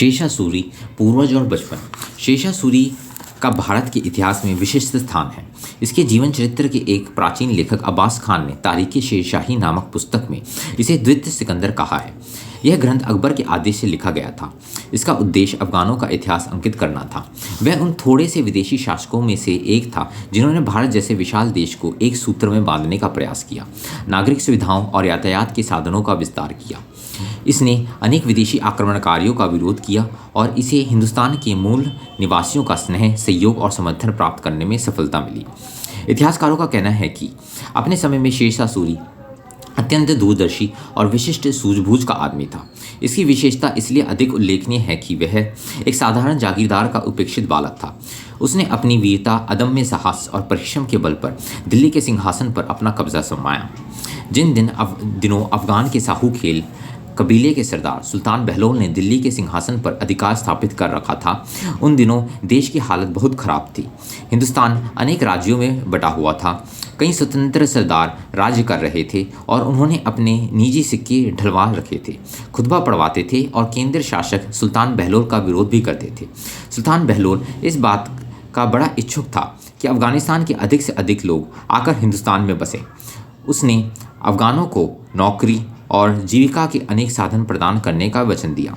शेषा सूरी, पूर्वज और बचपन। शेषा सूरी का भारत के इतिहास में विशिष्ट स्थान है। इसके जीवन चरित्र के एक प्राचीन लेखक अब्बास खान ने तारीख़ शेरशाही नामक पुस्तक में इसे द्वितीय सिकंदर कहा है। यह ग्रंथ अकबर के आदेश से लिखा गया था। इसका उद्देश्य अफगानों का इतिहास अंकित करना था। वह उन थोड़े से विदेशी शासकों में से एक था जिन्होंने भारत जैसे विशाल देश को एक सूत्र में बांधने का प्रयास किया, नागरिक सुविधाओं और यातायात के साधनों का विस्तार किया। इसने अनेक विदेशी आक्रमणकारियों का विरोध किया और इसे हिंदुस्तान के मूल निवासियों का स्नेह, सहयोग और समर्थन प्राप्त करने में सफलता मिली। इतिहासकारों का कहना है कि अपने समय में शेषा सूरी अत्यंत दूरदर्शी और विशिष्ट सूझबूझ का आदमी था। इसकी विशेषता इसलिए अधिक उल्लेखनीय है कि वह एक साधारण जागीरदार का उपेक्षित बालक था। उसने अपनी वीरता, अदम्य साहस और परिश्रम के बल पर दिल्ली के सिंहासन पर अपना कब्जा जमाया। जिन दिनों अफगान के साहू खेल कबीले के सरदार सुल्तान बहलोल ने दिल्ली के सिंहासन पर अधिकार स्थापित कर रखा था, उन दिनों देश की हालत बहुत खराब थी। हिंदुस्तान अनेक राज्यों में बटा हुआ था। कई स्वतंत्र सरदार राज्य कर रहे थे और उन्होंने अपने निजी सिक्के ढलवा रखे थे, खुतबा पढ़वाते थे और केंद्र शासक सुल्तान बहलोल का विरोध भी करते थे। सुल्तान बहलोल इस बात का बड़ा इच्छुक था कि अफगानिस्तान के अधिक से अधिक लोग आकर हिंदुस्तान में बसें। उसने अफगानों को नौकरी और जीविका के अनेक साधन प्रदान करने का वचन दिया।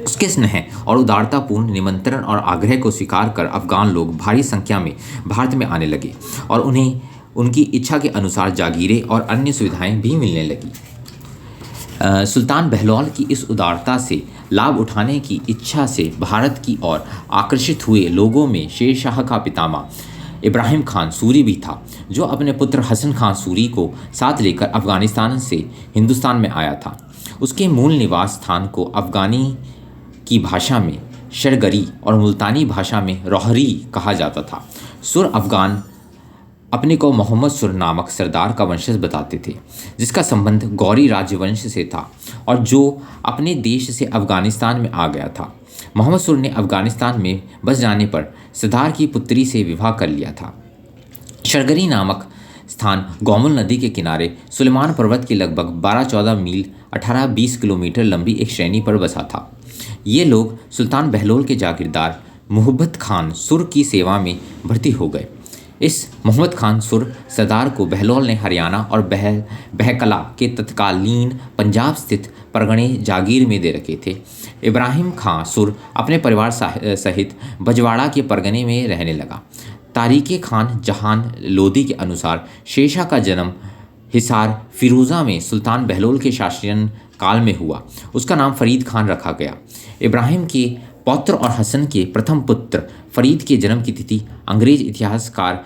उसके स्नेह और उदारतापूर्ण निमंत्रण और आग्रह को स्वीकार कर अफगान लोग भारी संख्या में भारत में आने लगे और उन्हें उनकी इच्छा के अनुसार जागीरें और अन्य सुविधाएं भी मिलने लगी। सुल्तान बहलोल की इस उदारता से लाभ उठाने की इच्छा से भारत की ओर आकर्षित हुए लोगों में शेरशाह का पितामह इब्राहिम खान सूरी भी था, जो अपने पुत्र हसन खान सूरी को साथ लेकर अफगानिस्तान से हिंदुस्तान में आया था। उसके मूल निवास स्थान को अफगानी की भाषा में शरगरी और मुल्तानी भाषा में रोहरी कहा जाता था। सुर अफगान अपने को मोहम्मद सुर नामक सरदार का वंशज बताते थे, जिसका संबंध गौरी राजवंश से था और जो अपने देश से अफगानिस्तान में आ गया था। मोहम्मद सुर ने अफगानिस्तान में बस जाने पर सरदार की पुत्री से विवाह कर लिया था। शरगरी नामक स्थान गोमुल नदी के किनारे सुलेमान पर्वत के लगभग 12-14 मील 18-20 किलोमीटर लंबी एक श्रेणी पर बसा था। ये लोग सुल्तान बहलोल के जागीरदार मुहब्बत खान सुर की सेवा में भर्ती हो गए। इस मोहम्मद खान सुर सरदार को बहलोल ने हरियाणा और बहकला के तत्कालीन पंजाब स्थित परगणे जागीर में दे रखे थे। इब्राहिम खान सुर अपने परिवार सहित बजवाड़ा के परगने में रहने लगा। तारीख़ खान जहान लोदी के अनुसार शेरशाह का जन्म हिसार फिरोज़ा में सुल्तान बहलोल के शासन काल में हुआ। उसका नाम फरीद खान रखा गया। इब्राहिम के पौत्र और हसन के प्रथम पुत्र फरीद के जन्म की तिथि अंग्रेज इतिहासकार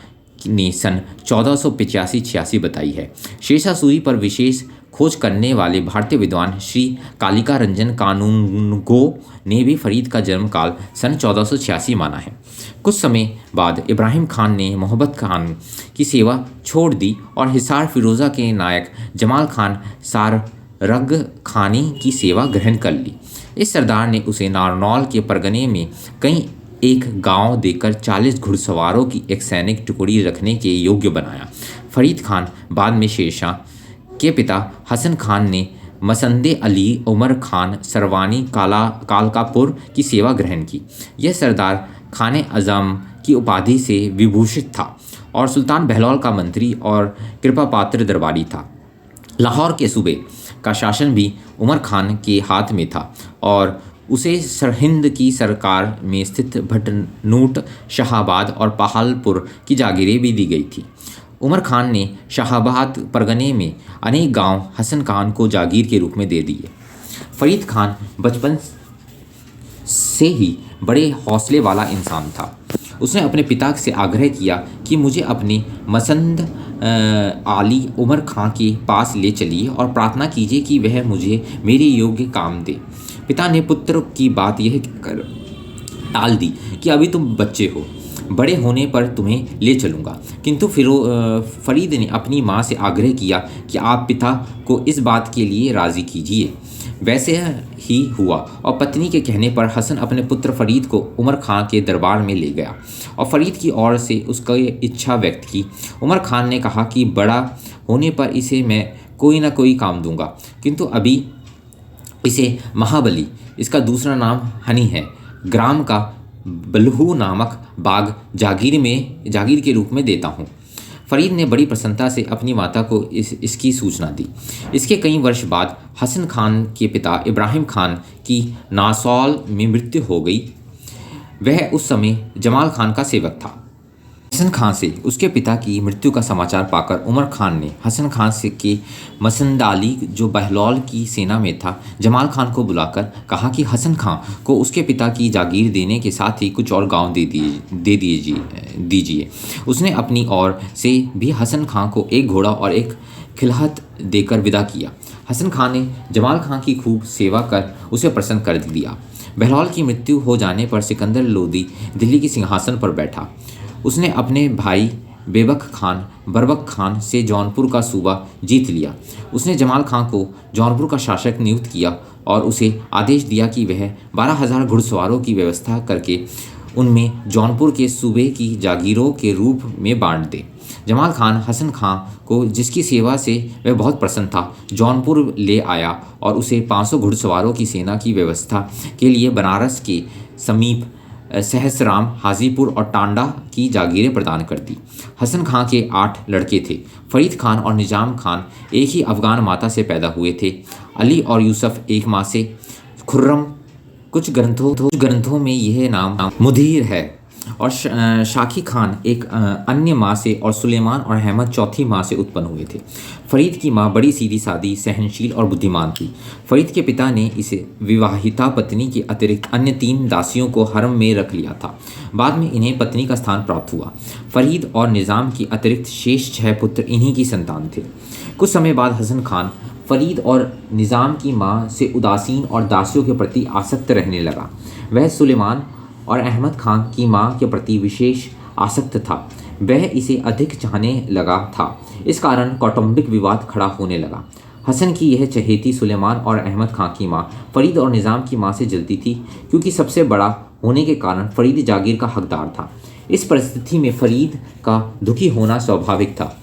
ने सन 1485-86 बताई है। शेषा सूरी पर विशेष खोज करने वाले भारतीय विद्वान श्री कालिका रंजन कानूनगो ने भी फरीद का जन्म काल सन 1486 माना है। कुछ समय बाद इब्राहिम खान ने मोहब्बत खान की सेवा छोड़ दी और हिसार फिरोज़ा के नायक जमाल खान साररग खानी की सेवा ग्रहण कर ली। इस सरदार ने उसे नारनौल के परगने में कई एक गांव देकर 40 घुड़सवारों की एक सैनिक टुकड़ी रखने के योग्य बनाया। फरीद खान बाद में शेरशाह के पिता हसन खान ने मसंदे अली उमर खान सरवानी कालकापुर की सेवा ग्रहण की। यह सरदार खाने आज़म की उपाधि से विभूषित था और सुल्तान बहलोल का मंत्री और कृपापात्र दरबारी था। लाहौर के सूबे का शासन भी उमर खान के हाथ में था और उसे सरहिंद की सरकार में स्थित भटनूट, शाहाबाद और पहालपुर की जागीरें भी दी गई थी। उमर खान ने शाहाबाद परगने में अनेक गांव हसन खान को जागीर के रूप में दे दिए। फरीद खान बचपन से ही बड़े हौसले वाला इंसान था। उसने अपने पिता से आग्रह किया कि मुझे अपने मसंद आली उमर खां के पास ले चलिए और प्रार्थना कीजिए कि वह मुझे मेरे योग्य काम दे। पिता ने पुत्र की बात यह कर टाल दी कि अभी तुम बच्चे हो, बड़े होने पर तुम्हें ले चलूँगा। किंतु फरीद ने अपनी माँ से आग्रह किया कि आप पिता को इस बात के लिए राज़ी कीजिए। वैसे ही हुआ और पत्नी के कहने पर हसन अपने पुत्र फरीद को उमर खां के दरबार में ले गया और फरीद की ओर से उसका इच्छा व्यक्त की। उमर खान ने कहा कि बड़ा होने पर इसे मैं कोई ना कोई काम दूंगा, किंतु अभी इसे महाबली, इसका दूसरा नाम हनी है, ग्राम का बलहू नामक बाग जागीर के रूप में देता हूँ। फरीद ने बड़ी प्रसन्नता से अपनी माता को इसकी सूचना दी। इसके कई वर्ष बाद हसन खान के पिता इब्राहिम खान की नासौल में मृत्यु हो गई। वह उस समय जमाल खान का सेवक था। हसन खान से उसके पिता की मृत्यु का समाचार पाकर उमर खान ने हसन खान से के मसंदाली, जो बहलौल की सेना में था, जमाल खान को बुलाकर कहा कि हसन खान को उसके पिता की जागीर देने के साथ ही कुछ और गांव दे दीजिए। उसने अपनी ओर से भी हसन खान को एक घोड़ा और एक खिलहत देकर विदा किया। हसन खान ने जमाल खान की खूब सेवा कर उसे प्रसन्न कर दिया। बहलौल की मृत्यु हो जाने पर सिकंदर लोदी दिल्ली के सिंहासन पर बैठा। उसने अपने भाई बरबक खान से जौनपुर का सूबा जीत लिया। उसने जमाल खान को जौनपुर का शासक नियुक्त किया और उसे आदेश दिया कि वह 12,000 घुड़सवारों की व्यवस्था करके उनमें जौनपुर के सूबे की जागीरों के रूप में बांट दे। जमाल खान हसन खान को, जिसकी सेवा से वह बहुत प्रसन्न था, जौनपुर ले आया और उसे 500 घुड़सवारों की सेना की व्यवस्था के लिए बनारस के समीप सहसराम, हाजीपुर और टांडा की जागीरें प्रदान कर दी। हसन खान के 8 लड़के थे। फरीद खान और निजाम खान एक ही अफगान माता से पैदा हुए थे। अली और यूसुफ एक माँ से। खुर्रम, कुछ ग्रंथों में यह नाम मुदीर है, और शाकी खान एक अन्य माँ से, और सुलेमान और अहमद चौथी माँ से उत्पन्न हुए थे। फरीद की माँ बड़ी सीधी सादी, सहनशील और बुद्धिमान थी। फरीद के पिता ने इसे विवाहिता पत्नी के अतिरिक्त अन्य 3 दासियों को हरम में रख लिया था। बाद में इन्हें पत्नी का स्थान प्राप्त हुआ। फरीद और निज़ाम की अतिरिक्त शेष 6 पुत्र इन्हीं की संतान थे। कुछ समय बाद हसन खान फरीद और निज़ाम की माँ से उदासीन और दासियों के प्रति आसक्त रहने लगा। वह सुलेमान और अहमद खान की मां के प्रति विशेष आसक्त था। वह इसे अधिक चाहने लगा था। इस कारण कौटुंबिक विवाद खड़ा होने लगा। हसन की यह चहेती सुलेमान और अहमद खान की मां फरीद और निज़ाम की मां से जलती थी, क्योंकि सबसे बड़ा होने के कारण फरीद जागीर का हकदार था। इस परिस्थिति में फरीद का दुखी होना स्वाभाविक था।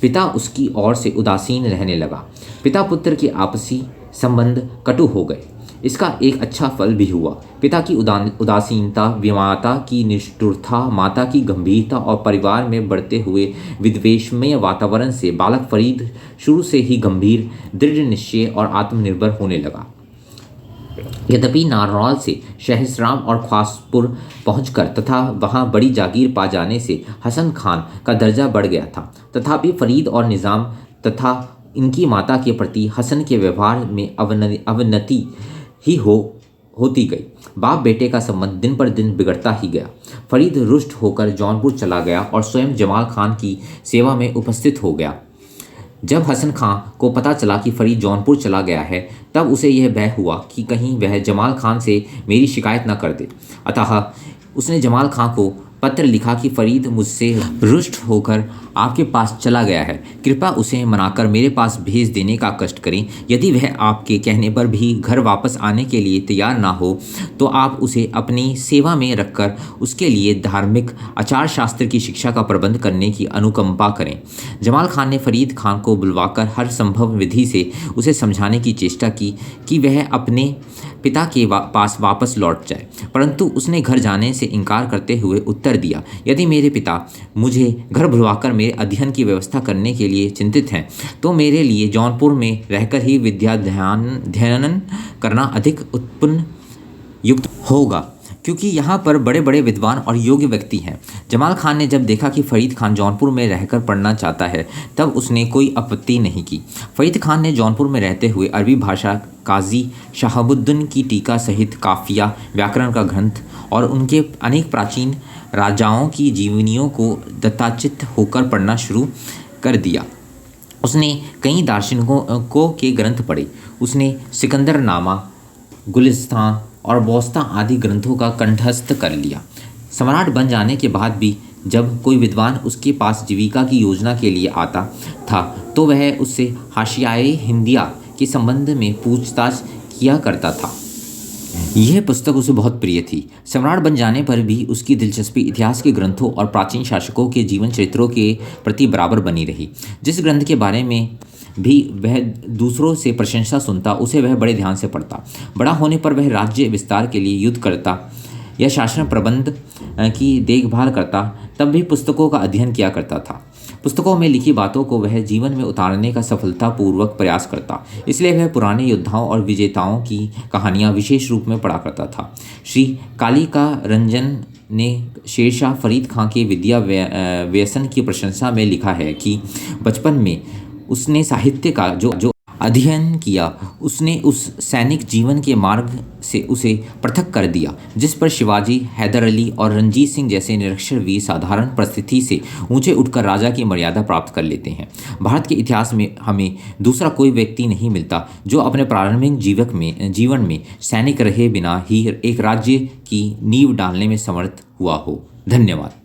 पिता उसकी ओर से उदासीन रहने लगा। पिता पुत्र के आपसी संबंध कटु हो गए। इसका एक अच्छा फल भी हुआ। पिता की उदासीनता, माता की निष्ठुरता, माता की गंभीरता और परिवार में बढ़ते हुए विद्वेषमय वातावरण से बालक फरीद शुरू से ही गंभीर, दृढ़ निश्चय और आत्मनिर्भर होने लगा। यद्यपि नारनौल से सहसराम और ख्वासपुर पहुंचकर तथा वहां बड़ी जागीर पा जाने से हसन खान का दर्जा बढ़ गया था, तथापि फरीद और निज़ाम तथा इनकी माता के प्रति हसन के व्यवहार में अवनति ही होती गई। बाप बेटे का संबंध दिन पर दिन बिगड़ता ही गया। फरीद रुष्ट होकर जौनपुर चला गया और स्वयं जमाल खान की सेवा में उपस्थित हो गया। जब हसन खान को पता चला कि फरीद जौनपुर चला गया है, तब उसे यह भय हुआ कि कहीं वह जमाल खान से मेरी शिकायत न कर दे। अतः उसने जमाल खान को पत्र लिखा कि फरीद मुझसे रुष्ट होकर आपके पास चला गया है, कृपया उसे मनाकर मेरे पास भेज देने का कष्ट करें। यदि वह आपके कहने पर भी घर वापस आने के लिए तैयार ना हो, तो आप उसे अपनी सेवा में रखकर उसके लिए धार्मिक आचार शास्त्र की शिक्षा का प्रबंध करने की अनुकंपा करें। जमाल खान ने फरीद खान को बुलवाकर हर संभव विधि से उसे समझाने की चेष्टा की कि वह अपने पिता के पास वापस लौट जाए, परंतु उसने घर जाने से इनकार करते हुए उत्तर दिया, यदि मेरे पिता मुझे घर बुलवाकर मेरे अध्ययन की व्यवस्था करने के लिए चिंतित हैं, तो मेरे लिए जौनपुर में रहकर ही विद्याध्ययन करना अधिक उत्पन्न युक्त होगा, क्योंकि यहाँ पर बड़े बड़े विद्वान और योग्य व्यक्ति हैं। जमाल खान ने जब देखा कि फरीद खान जौनपुर में रहकर पढ़ना चाहता है, तब उसने कोई आपत्ति नहीं की। फरीद खान ने जौनपुर में रहते हुए अरबी भाषा, काजी शहाबुद्दीन की टीका सहित काफिया, व्याकरण का ग्रंथ और उनके अनेक प्राचीन राजाओं की जीवनियों को दत्ताचित्त होकर पढ़ना शुरू कर दिया। उसने कई दार्शनिकों के ग्रंथ पढ़े। उसने सिकंदरनामा, गुलिस्तान और बोस्ता आदि ग्रंथों का कंठस्थ कर लिया। सम्राट बन जाने के बाद भी जब कोई विद्वान उसके पास जीविका की योजना के लिए आता था, तो वह उससे हाशियाए हिंदिया के संबंध में पूछताछ किया करता था। यह पुस्तक उसे बहुत प्रिय थी। सम्राट बन जाने पर भी उसकी दिलचस्पी इतिहास के ग्रंथों और प्राचीन शासकों के जीवन चरित्रों के प्रति बराबर बनी रही। जिस ग्रंथ के बारे में भी वह दूसरों से प्रशंसा सुनता, उसे वह बड़े ध्यान से पढ़ता। बड़ा होने पर वह राज्य विस्तार के लिए युद्ध करता या शासन प्रबंध की देखभाल करता, तब भी पुस्तकों का अध्ययन किया करता था। पुस्तकों में लिखी बातों को वह जीवन में उतारने का सफलतापूर्वक प्रयास करता, इसलिए वह पुराने योद्धाओं और विजेताओं की कहानियाँ विशेष रूप में पढ़ा करता था। श्री कालिका रंजन ने शेरशाह फरीद खां के विद्या व्यसन की प्रशंसा में लिखा है कि बचपन में उसने साहित्य का जो अध्ययन किया, उसने उस सैनिक जीवन के मार्ग से उसे पृथक कर दिया जिस पर शिवाजी, हैदर अली और रणजीत सिंह जैसे निरक्षर वीर साधारण परिस्थिति से ऊंचे उठकर राजा की मर्यादा प्राप्त कर लेते हैं। भारत के इतिहास में हमें दूसरा कोई व्यक्ति नहीं मिलता जो अपने प्रारंभिक जीवन में सैनिक रहे बिना ही एक राज्य की नींव डालने में समर्थ हुआ हो। धन्यवाद।